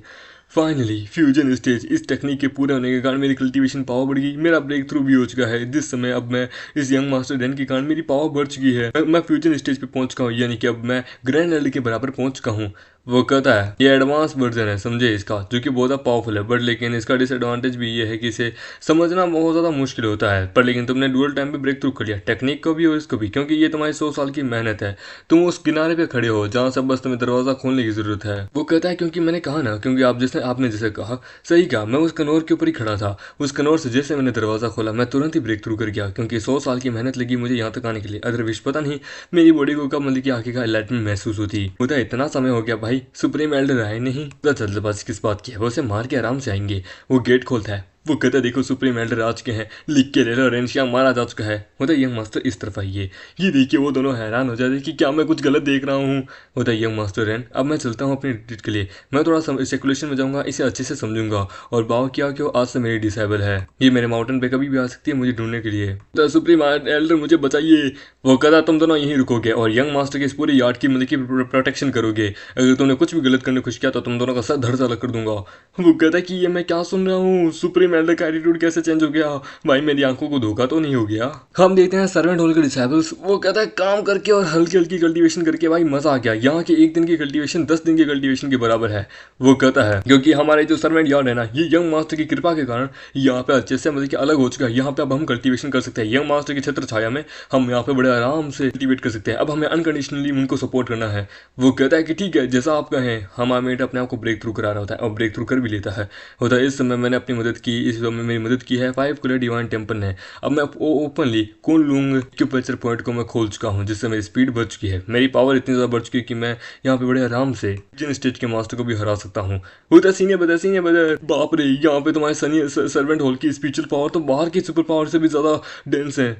Speaker 1: फाइनली फ्यूजन स्टेज, इस टेक्निक के पूरे होने के कारण मेरी कल्टीवेशन पावर बढ़ गई, मेरा ब्रेक थ्रू भी हो चुका है। जिस समय अब मैं इस यंग मास्टर रैन के कारण मेरी पावर बढ़ चुकी है, मैं फ्यूजन स्टेज पे पहुंच चुका हूँ, यानी कि अब मैं ग्रैंड एल्डर के बराबर पहुंच चुका हूँ। वो कहता है ये एडवांस वर्जन है समझे इसका, जो कि बहुत पावरफुल है, बट लेकिन इसका डिसएडवांटेज भी ये है कि इसे समझना बहुत ज़्यादा मुश्किल होता है। पर लेकिन तुमने डुअल टाइम पे ब्रेक थ्रू कर लिया, टेक्निक को भी और इसको भी, क्योंकि ये तुम्हारी 100 साल की मेहनत है। तुम उस किनारे पे खड़े हो जहाँ से बस तुम्हें दरवाजा खोलने की जरूरत है। वो कहता है क्योंकि मैंने कहा ना, क्योंकि आपने जैसे कहा सही कहा, मैं उस कनौर के ऊपर ही खड़ा था। उस कनौर से जैसे मैंने दरवाजा खोला मैं तुरंत ही ब्रेक थ्रू कर गया, क्योंकि 100 साल की मेहनत लगी मुझे यहाँ तक आने के लिए। अदरवाइज पता नहीं मेरी बॉडी को कब मतलब की आगे का एलाइटमेंट महसूस होती। मुझे इतना समय हो गया भाई, सुप्रीम एल्डर आए नहीं, तो जल्दबाजी किस बात की है, वो उसे मार के आराम से आएंगे। वो गेट खोलता है, वो कहता है देखो सुप्रीम एल्डर आ चुके हैं, लिख के ले लो, रेंशिया मारा जा चुका है। होता है यंग मास्टर इस तरफ आइए, ये देखिए। वो दोनों हैरान हो जाते कि क्या मैं कुछ गलत देख रहा हूँ। होता है यंग मास्टर रैन, अब मैं चलता हूँ अपनी रिट्रीट के लिए, मैं थोड़ा स्पेकुलेशन में जाऊँगा, इसे अच्छे से समझूंगा और बाव किया कि वो आज से मेरी डिसेबल है, ये मेरे माउंटेन पे कभी भी आ सकती है मुझे ढूंढने के लिए। तो सुप्रीम एल्डर मुझे बचाइए। वो कहता तुम दोनों यहीं रुकोगे और यंग मास्टर के इस पूरी यार्ड की मतलब की प्रोटेक्शन करोगे। अगर तुमने कुछ भी गलत करने की कोशिश किया तो तुम दोनों का सर धड़ से अलग कर दूंगा। वो कहता है कि ये मैं क्या सुन रहा हूँ, सुप्रीम एल्डर का एटीट्यूड कैसे चेंज हो गया, भाई मेरी आंखों को धोखा तो नहीं हो गया। हम देखते हैं सर्वेंट होल के डिसेबल्स। वो कहता है काम करके और हल्की हल्की कल्टीवेशन करके भाई मजा आ गया, यहाँ के एक दिन की कल्टीवेशन 10 दिन की कल्टीवेशन के बराबर है। वो कहता है क्योंकि हमारे जो सर्वेंट यार्ड है ना, ये यंग मास्टर की कृपा के कारण यहाँ पे अच्छे से मतलब कि अलग हो चुका है। यहाँ पे अब हम कल्टीवेशन कर सकते हैं, यंग मास्टर की छत्र छाया में हम यहाँ पे बड़े आराम से कल्टीवेट कर सकते हैं। अब हमें अनकंडीशनली उनको सपोर्ट करना है। वो कहता है कि ठीक है जैसा आप कहें। हमारा मेट अपने आप को ब्रेक थ्रू करा रहा होता है और ब्रेक थ्रू कर भी लेता है। होता है इस समय मैंने अपनी मदद की, इस समय मेरी मदद की है 5 कलर डिवाइन टेम्पल ने। अब मैं ओपनली कौन लूंग एक्यूप्रेचर पॉइंट को मैं खोल चुका हूँ, जिससे मेरी स्पीड बढ़ चुकी है, मेरी पावर इतनी ज़्यादा बढ़ चुकी है कि मैं यहाँ पे बड़े आराम से जिन स्टेज के मास्टर को भी हरा सकता हूँ। होता सीनियर बदर बाप रे, यहाँ पे तुम्हारे सनी सर्वेंट हॉल की स्पिरिचुअल पावर तो बाहर की सुपर पावर से भी ज़्यादा डेंस है।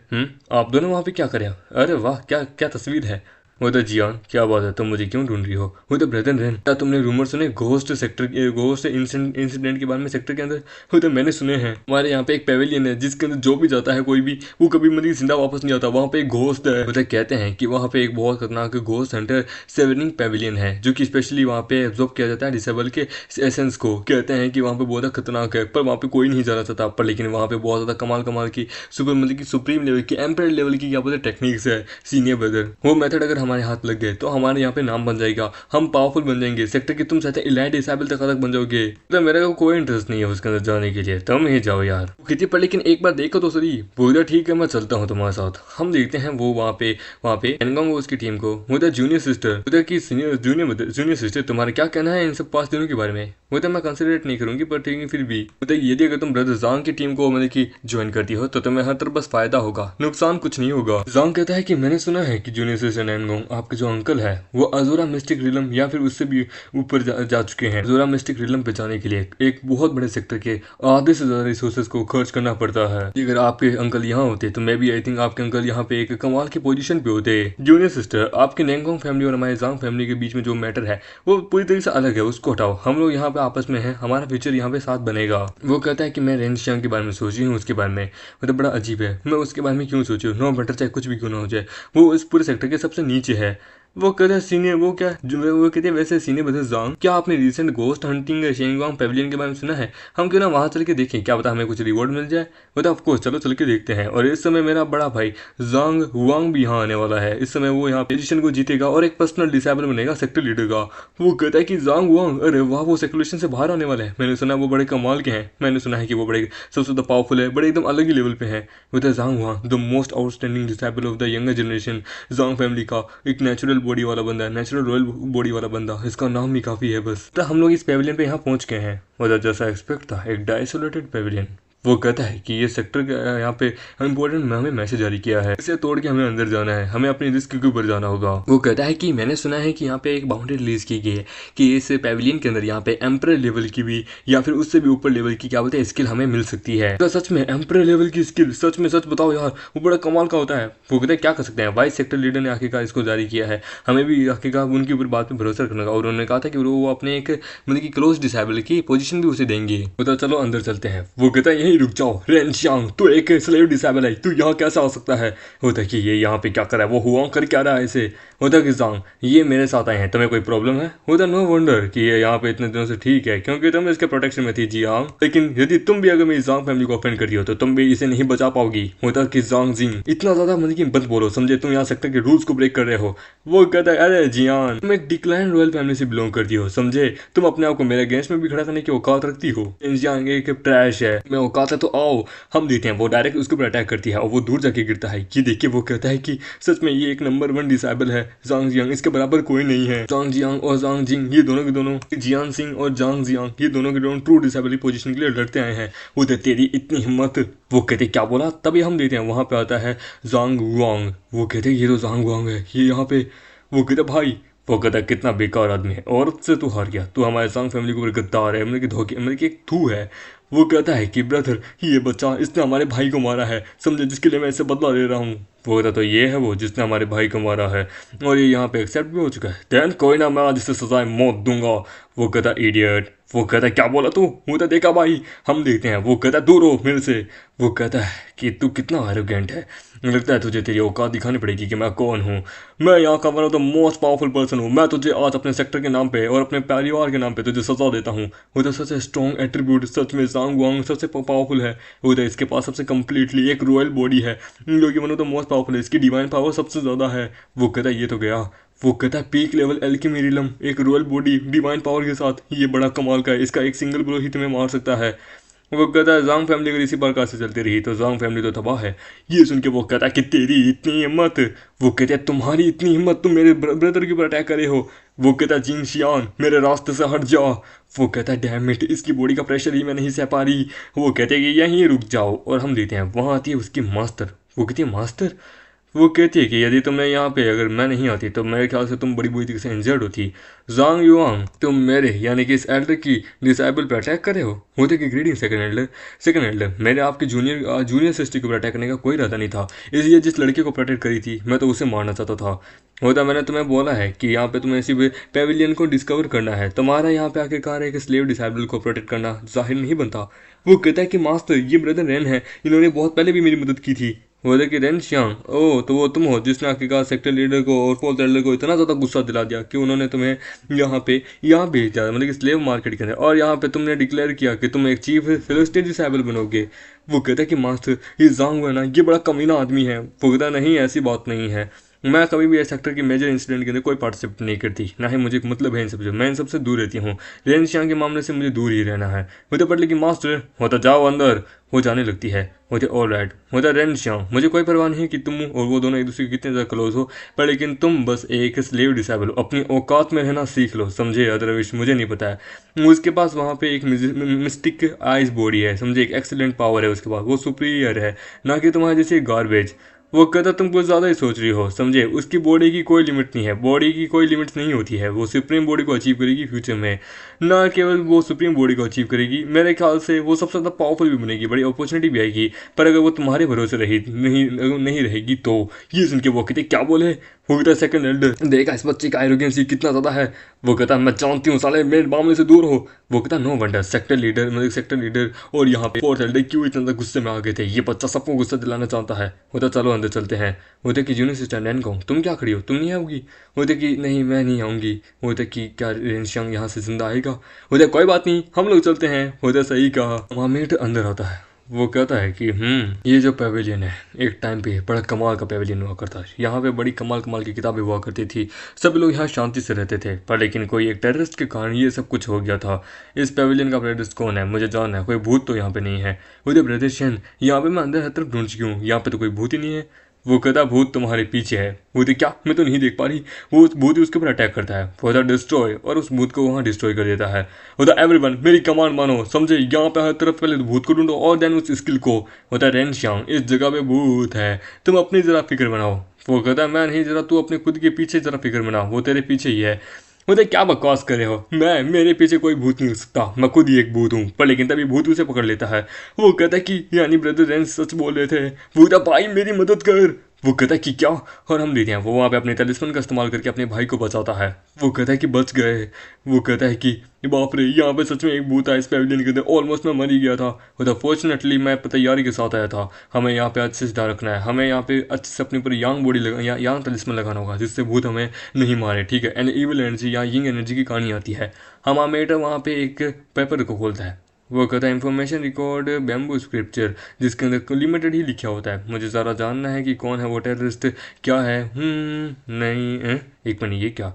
Speaker 1: आप दोनों वहाँ पे क्या करें? अरे वाह, क्या क्या तस्वीर है। वो तो जियान क्या बात है, तुम मुझे क्यों ढूंढ रही हो? वो तो ब्रदर रैन, क्या तुमने रूमर सुने घोस्ट इंसिडेंट के बारे में सेक्टर के अंदर? वो तो मैंने सुने हैं। हमारे यहाँ पे एक पेविलियन है जिसके अंदर जो भी जाता है कोई भी, वो कभी मतलब जिंदा वापस नहीं आता। वहाँ पे एक घोस्ट है। वो तो कहते हैं कि वहाँ पे एक बहुत खतरनाक घोस्ट हंटर सेवनिंग पेविलियन है, जो कि स्पेशली वहाँ पे एब्जॉर्ब किया जाता है डिसेबल के एसेंस को। कहते हैं कि वहाँ पे बहुत खतरनाक है, पर वहाँ पे कोई नहीं जाना चाहता। पर लेकिन वहाँ पे बहुत ज़्यादा कमाल की सुपर मतलब की सुप्रीम लेवल की एम्पायर लेवल की क्या बोलते टेक्निक्स है सीनियर ब्रदर। वो मेथड अगर हमारे हाथ लग गए तो हमारे यहाँ पे नाम बन जाएगा, हम पावरफुल बन जाएंगे। सेक्टर की तुम चाहते इलाइट डिसेबल तक बन जाओगे। तो मेरे को कोई इंटरेस्ट नहीं है उसके अंदर जाने के लिए, तुम ही जाओ यार कितनी पर। लेकिन एक बार देखो तो सही। बोला ठीक है मैं चलता हूँ तुम्हारे साथ। हम देखते हैं वो वहाँ पे एनगोंग उसकी टीम को। मुझे जूनियर सिस्टर, उधर की जूनियर सिस्टर, तुम्हारा क्या कहना है इन सब 5 दिनों के बारे में? वो तो मैं कंसिडरेट नहीं करूंगी, पर ठीक है फिर भी मतलब यदि अगर तुम ब्रदर जांग की टीम को मतलब की ज्वाइन करती हो तो तुम्हें हर तरफ बस फायदा होगा, नुकसान कुछ नहीं होगा। जांग कहता है कि मैंने सुना है कि जूनियर सिस्टर एनगोंग आपके जो अंकल है वो अजोरा मिस्टिक रिलम या फिर उससे भी ऊपर जा चुके हैं। अजोरा मिस्टिक रिलम पे जाने के लिए एक बहुत बड़े सेक्टर के आधे से ज्यादा रिसोर्सेज को खर्च करना पड़ता है। अगर आपके अंकल यहाँ होते तो मैं भी आई थिंक आपके अंकल यहाँ पे एक कमाल की पोजीशन पे होते। जूनियर सिस्टर, आपके नेंगोंग फैमिली और हमारे जांग फैमिली के बीच में जो मैटर है वो पूरी तरीके से अलग है, उसको हटाओ। हम लोग यहाँ पे आपस में हैं, हमारा फ्यूचर यहाँ पे साथ बनेगा। वो कहता है कि मैं रेनशियांग के बारे में सोची हूँ, उसके बारे में मतलब बड़ा अजीब है, मैं उसके बारे में क्यों सोचूं, नो मैटर चाहे कुछ भी क्यों ना हो जाए, वो इस पूरे सेक्टर के सबसे नीचे है। वो कहते हैं सीनियर, वो कहते हैं वैसे सीनियर ब्रदर जांग, क्या आपने रिसेंट घोस्ट हंटिंग शेंगवांग पेविलियन के बारे में सुना है? हम क्यों ना वहाँ चल के देखें, क्या पता हमें कुछ रिवॉर्ड मिल जाए। बता ऑफकोर्स चलो चल के देखते हैं। और इस समय मेरा बड़ा भाई जांग हुआंग भी यहाँ आने वाला है। इस समय वो यहाँ पोजीशन को जीतेगा और एक पर्सनल डिसेबल बनेगा सेक्टर लीडर का। वो कहता है कि जांग हुआंग, अरे वाह, वो सेक्युलेशन से बाहर आने वाला है। मैंने सुना वो बड़े कमाल के हैं, मैंने सुना है कि वो बड़े सबसे ज़्यादा पावरफुल है, बड़े एकदम अलग ही लेवल पे है। वो तो Zhang Huang the most outstanding disciple of the younger generation, Zhang family का एक नेचुरल बॉडी वाला बंदा है, नेचुरल रॉयल बॉडी वाला बंदा, इसका नाम ही काफी है बस। तो हम लोग इस पेविलियन पे यहाँ पहुंच गए हैं। मतलब जैसा एक्सपेक्ट था, एक डाइसोलेटेड पेविलियन। वो कहता है कि ये सेक्टर यहाँ पे इंपॉर्टेंट हमें मैसेज जारी किया है, इसे तोड़ के हमें अंदर जाना है, हमें अपनी रिस्क के ऊपर जाना होगा। वो कहता है कि मैंने सुना है कि यहाँ पे एक बाउंड्री रिलीज की गई है कि इस पेविलियन के अंदर यहाँ पे एम्परर लेवल की भी या फिर उससे भी ऊपर लेवल की क्या बोलते हैं स्किल हमें मिल सकती है। तो सच में एम्परर लेवल की स्किल, सच में सच बताओ यार, वो बड़ा कमाल का होता है। वो कहते हैं क्या कर सकते हैं, वाइस सेक्टर लीडर ने आखिरकार इसको जारी किया है, हमें भी आखिरकार उनके ऊपर बात पे भरोसा रखना। और उन्होंने कहा था कि वो अपने एक मतलब की क्लोज डिसेबल की पोजीशन भी उसे देंगे। तो चलो अंदर चलते हैं। वो कहता है यही यहीं रुक जाओ रेनशियांग, तू एक स्लेव डिसेबल है, तू यहाँ कैसे आ सकता है। होता कि ये यहाँ पे क्या कर रहा है, वो हुआ कर क्या रहा है इसे। होता कि जांग ये मेरे साथ आए हैं, तुम्हें कोई प्रॉब्लम है। होता नो वंडर कि ये यहाँ पे इतने दिनों से ठीक है क्योंकि तुम इसके प्रोटेक्शन में थी जियांग, लेकिन यदि तुम भी अगर मेरी जांग फैमिली को ऑफेंड करी हो तो तुम भी इसे नहीं बचा पाओगी। होता कि जांग जिंग इतना ज्यादा मतलब कि मत बोलो, समझे, तुम यहाँ सेक्टर के रूल्स को ब्रेक कर रहे हो। वो कहता है अरे जियान तुम एक डिक्लाइन रॉयल फैमिली से बिलोंग करती हो, समझे, तुम अपने आप को मेरे अगेंस्ट में भी खड़ा करने की औकात रखती हो। जियान एक ट्रैश है, मैं औकात है तो आओ हम देते हैं। वो डायरेक्ट उसके ऊपर अटैक करती है और वो दूर जाके गिरता है। ये देखिए वो कहता है कि सच में ये एक नंबर 1 डिसेबल है, जांग जियांग इसके बराबर कोई नहीं है। जांग जियांग और जांग जिंग ये दोनों के दोनों, जियान सिंह और जांग जियांग ये दोनों के दोनों ट्रू डिसेबल की पोजीशन के लिए लड़ते आए हैं। वो तेरी इतनी हिम्मत। वो कहते क्या बोला, तभी हम देते हैं वहां पे आता है जांग वांग। वो कहते ये तो जांग वांग है ये यहाँ पे। वो कहते भाई, वो कहता कितना बेकार आदमी है, औरत से तू हार गया, तू हमारे जांग फैमिली को गद्दार है, मतलब कि धोखे, मतलब कि एक थू है। वो कहता है कि ब्रदर ये बच्चा इसने हमारे भाई को मारा है, समझे, जिसके लिए मैं इससे बदला ले रहा हूँ। वो कहता तो ये है वो जिसने हमारे भाई को मारा है और ये यहाँ पे एक्सेप्ट भी हो चुका है। देन कोई ना, मैं आज इसे सजाए मौत दूंगा। वो कहता इडियट। वो कहता क्या बोला तू, मुँह तो देखा भाई, हम देखते हैं। वो कहता दूर हो मेरे से। वो कहता है कि तू कितना एरोगेंट है, लगता है तुझे तेरी औकात दिखानी पड़ेगी कि मैं कौन हूँ। मैं यहाँ का one of the most powerful person हूँ। मैं तुझे आज अपने सेक्टर के नाम पे और अपने परिवार के नाम पे तुझे सजा देता हूँ। वो तो सबसे स्ट्रॉन्ग एट्रीब्यूट, सच में जांग वांग सबसे पावरफुल है। वो तो इसके पास सबसे कम्प्लीटली एक रॉयल बॉडी है जो कि one of the most powerful है, इसकी डिवाइन पावर सबसे ज़्यादा है। वो कहता है ये तो गया। वो कहता है पीक लेवल एल्केमी रिलम, एक रॉयल बॉडी डिवाइन पावर के साथ, ये बड़ा कमाल का है, इसका एक सिंगल ब्लो ही तुम्हें मार सकता है। वो कहता है जांग फैमिली अगर इसी प्रकार से चलती रही तो जांग फैमिली तो तबाह है। ये सुन के वो कहता है कि तेरी इतनी हिम्मत। वो कहता है तुम्हारी इतनी हिम्मत, तुम मेरे ब्रदर के ऊपर अटैक करे हो। वो कहता है जिंग शियान मेरे रास्ते से हट जा। वो कहता है डैम इट, इसकी बॉडी का प्रेशर ही मैं नहीं सह पा रही। वो कहते हैं कि यहीं रुक जाओ और हम देते हैं। वहाँ आती है उसकी मास्टर। वो कहती है मास्टर। वो कहती है कि यदि तुमने यहाँ पे अगर मैं नहीं आती तो मेरे ख्याल से तुम बड़ी बुरी तरीके से इंजर्ड होती। जांग युआंग तुम मेरे यानी कि इस एल्डर की डिसेबल पर अटैक करे हो। होते कि ग्रीडिंग सेकंड एल्डर मेरे आपके जूनियर सिस्टर के ऊपर अटैक करने का कोई इरादा नहीं था, इसलिए जिस लड़के को प्रोटेक्ट करी थी मैं तो उसे मारना चाहता था। होता मैंने तुम्हें बोला है कि यहाँ पे तुम्हें इसी पेविलियन को डिस्कवर करना है, तुम्हारा यहाँ पे आखिरकार एक स्लेव डिसेबल को प्रोटेक्ट करना जाहिर नहीं बनता। वो कहता है कि मास्टर ये ब्रदर रेन है, इन्होंने बहुत पहले भी मेरी मदद की थी। बोले कि रेन श्यांग ओ तो वो तुम हो जिसने आखिरकार सेक्टर लीडर को और फोर्थ एल्डर को इतना ज़्यादा गुस्सा दिला दिया कि उन्होंने तुम्हें यहाँ भेज दिया, मतलब कि स्लेव मार्केट के अंदर, और यहाँ पे तुमने डिक्लेयर किया कि तुम एक चीफ फिलिस्टीन डिसेबल बनोगे। वो कहता है कि मास्टर ये जांग है ना ये बड़ा कमीना आदमी है। वो कहता नहीं ऐसी बात नहीं है, मैं कभी भी इस सेक्टर की मेजर इंसिडेंट के अंदर कोई पार्टिसिपेट नहीं करती, ना ही मुझे मतलब है इन सबसे, मैं इन सबसे दूर रहती हूँ। रेन श्यांग के मामले से मुझे दूर ही रहना है। होता पर लेकिन मास्टर होता जाओ अंदर। हो जाने लगती है। होते ऑल राइट। होता रेन श्यांग मुझे कोई परवाह नहीं है कि तुम और वो दोनों एक दूसरे के कितने ज़्यादा क्लोज हो, पर लेकिन तुम बस एक स्लेव डिसेबल हो, अपनी औकात में रहना सीख लो, समझे, अदरवाइज मुझे नहीं पता है। उसके पास वहाँ पे एक मिस्टिक आइज बॉडी है, समझे, एक एक्सीलेंट पावर है उसके पास, वो सुपीरियर है, ना कि तुम्हारे जैसे गार्बेज। वो कहता तुम कुछ ज़्यादा ही सोच रही हो, समझे, उसकी बॉडी की कोई लिमिट नहीं है, बॉडी की कोई लिमिट्स नहीं होती है, वो सुप्रीम बॉडी को अचीव करेगी फ्यूचर में। ना केवल वो सुप्रीम बॉडी को अचीव करेगी, मेरे ख्याल से वो सबसे ज़्यादा पावरफुल भी बनेगी, बड़ी अपॉर्चुनिटी भी आएगी, पर अगर वो तुम्हारे भरोसे नहीं रहेगी तो। ये सुन के वो कहते क्या बोले। वो कहता सेकंड एल्डर देखा इस बच्चे का एरोगेंसी कितना ज़्यादा है। वो कहता मैं जानती हूँ साले मेरे मामले से दूर हो। वो कहता नो वंडर सेक्टर लीडर और यहाँ पे फोर्थ एल्डर क्यों इतना गुस्से में आ गए थे, ये बच्चा सबको गुस्सा दिलाना चाहता है। होता चलो अंदर चलते हैं। होते कि जूनियर सिस्टर नैन को तुम क्या खड़ी हो, तुम नहीं आओगी। होते कि नहीं मैं नहीं आऊँगी। होते कि क्या रेनशियांग यहाँ से जिंदा आएगा। होते कोई बात नहीं हम लोग चलते हैं। होते सही कहा। मामेट अंदर आता है। वो कहता है कि ये जो पेविलियन है एक टाइम पे बड़ा कमाल का पेविलियन हुआ करता है, यहाँ पे बड़ी कमाल की किताबें हुआ करती थी, सब लोग यहाँ शांति से रहते थे, पर लेकिन कोई एक टेररिस्ट के कारण ये सब कुछ हो गया था। इस पेविलियन का टेररिस्ट कौन है मुझे जानना है, कोई भूत तो यहाँ पे नहीं है। मुझे ब्रदर्शन यहाँ पे मैं अंदर हर तरफ ढूंढ चुकी हूँ, यहाँ पे तो कोई भूत ही नहीं है। वो कहता भूत तुम्हारे पीछे है। भूत क्या, मैं तो नहीं देख पा रही। वो उस भूत उसके ऊपर अटैक करता है, वो डिस्ट्रॉय, और उस भूत को वहाँ डिस्ट्रॉय कर देता है। होता एवरीवन मेरी कमांड मानो, समझे, यहाँ पे हर तरफ पहले भूत को ढूंढो और देन उस स्किल को। होता रेनशियांग इस जगह पे भूत है, तुम अपनी जरा फिक्र बनाओ। वो कहता मैं नहीं, जरा तू अपने खुद के पीछे जरा फिक्र बना, वो तेरे पीछे ही है। मुझे क्या बकवास कर रहे हो, मेरे पीछे कोई भूत नहीं हो सकता, मैं खुद ही एक भूत हूँ। पर लेकिन तभी भूत उसे पकड़ लेता है। वो कहता है कि यानी ब्रदर रेन सच बोल रहे थे। भूता भाई मेरी मदद कर। वो कहता है कि क्या, और हम देखते हैं वो वहाँ पे अपने टेलिस्मन का इस्तेमाल करके अपने भाई को बचाता है। वो कहता है कि बच गए। वो कहता है कि बाप रे, यहाँ पे सच में एक भूत है इस पैविलियन के अंदर, ऑलमोस्ट मैं मर ही गया था। वो फॉर्चुनेटली मैं तैयारी के साथ आया था। हमें यहाँ पे अच्छे से ध्यान रखना है, हमें यहाँ पे अच्छे से अपनी पूरी यांग बॉडी लगा यांग टेलिस्मन लगाना होगा जिससे भूत हमें नहीं मारे, ठीक है। एंड इविल एनर्जी या यिंग एनर्जी की कहानी आती है। हम आमेटर वहाँ पे एक पेपर को खोलता है। वो कहता है इन्फॉर्मेशन रिकॉर्ड बैम्बू स्क्रिप्चर, जिसके अंदर लिमिटेड ही लिखा होता है। मुझे ज़रा जानना है कि कौन है वो टेररिस्ट, क्या है। नहीं एक मिनट, ये क्या,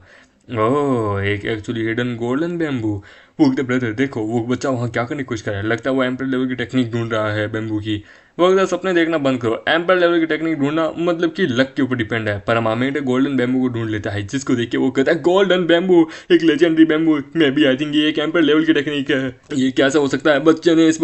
Speaker 1: ओह एक एक्चुअली हिडन गोल्डन बैम्बू। वो कहते ब्रदर देखो वो बच्चा वहाँ क्या करने की कोशिश कर रहा है, लगता है वो एम्पर लेवल की टेक्निक ढूंढ रहा है बैम्बू की। वो कहता है सपने देखना बंद करो, एम्पर लेवल की टेक्निक ढूंढना मतलब कि लक के ऊपर डिपेंड है। पर हमामेट गोल्डन बैम्बू को ढूंढ लेता है, जिसको देख के वो कहता है गोल्डन बैम्बू, एक लेजेंडरी बैम्बू, मैं भी आई थिंक ये एक एम्पर लेवल की टेक्निक है, ये कैसा हो सकता है। बच्चे ने इस